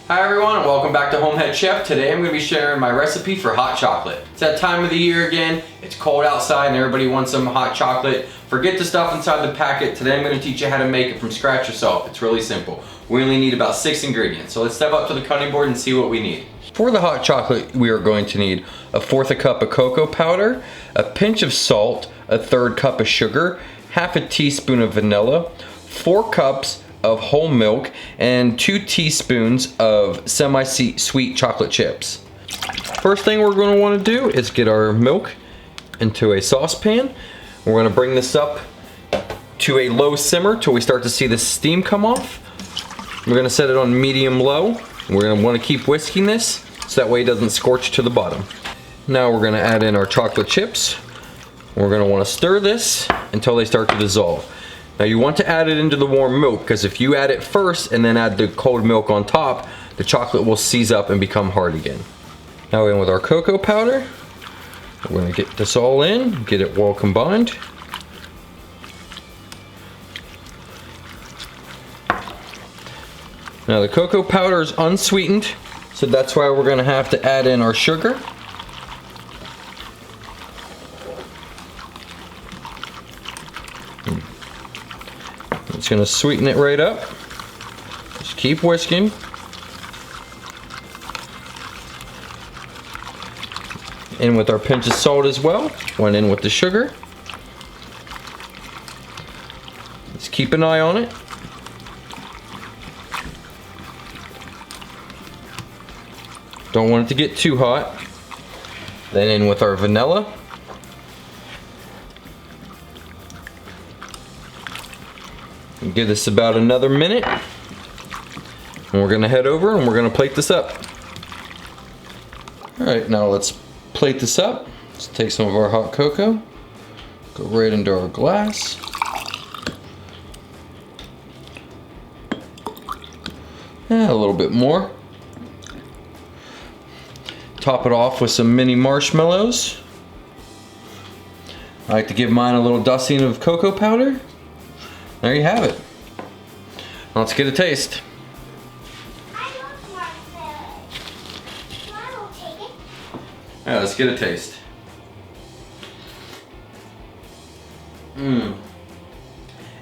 Hi everyone and welcome back to HomeHeadChef. Today I'm going to be sharing my recipe for hot chocolate. It's that time of the year again. It's cold outside and everybody wants some hot chocolate. Forget the stuff inside the packet. Today I'm going to teach you how to make it from scratch yourself. It's really simple. We only need about 6 ingredients. So let's step up to the cutting board and see what we need. For the hot chocolate we are going to need 1/4 cup of cocoa powder, a pinch of salt, 1/3 cup of sugar, 1/2 teaspoon of vanilla, 4 cups of whole milk, and 2 teaspoons of semi-sweet chocolate chips. First thing we're going to want to do is get our milk into a saucepan. We're going to bring this up to a low simmer till we start to see the steam come off. We're going to set it on medium low. We're going to want to keep whisking this so that way it doesn't scorch to the bottom. Now we're going to add in our chocolate chips. We're going to want to stir this until they start to dissolve. Now you want to add it into the warm milk because if you add it first and then add the cold milk on top, the chocolate will seize up and become hard again. Now in with our cocoa powder. We're going to get this all in, get it well combined. Now the cocoa powder is unsweetened, so that's why we're going to have to add in our sugar. It's going to sweeten it right up. Just keep whisking. In with our pinch of salt as well. Went in with the sugar. Just keep an eye on it. Don't want it to get too hot. Then in with our vanilla. Give this about another minute. And we're gonna head over and we're gonna plate this up. All right, now let's plate this up. Let's take some of our hot cocoa, go right into our glass. And a little bit more. Top it off with some mini marshmallows. I like to give mine a little dusting of cocoa powder. There you have it. Let's get a taste. Yeah, let's get a taste.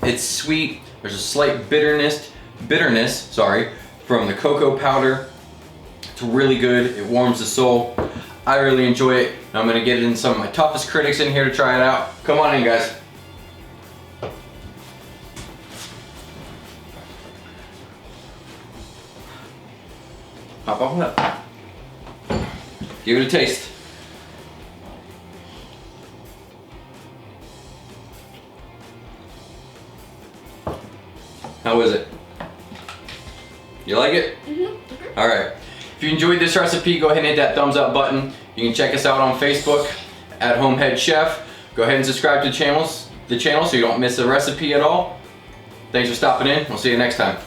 It's sweet. There's a slight bitterness, from the cocoa powder. It's really good. It warms the soul. I really enjoy it. I'm gonna get it in some of my toughest critics in here to try it out. Come on in, guys. Hop on up. Give it a taste. How is it? You like it? Mm-hmm. All right. If you enjoyed this recipe, go ahead and hit that thumbs up button. You can check us out on Facebook at HomeHeadChef. Go ahead and subscribe to the channel so you don't miss a recipe at all. Thanks for stopping in. We'll see you next time.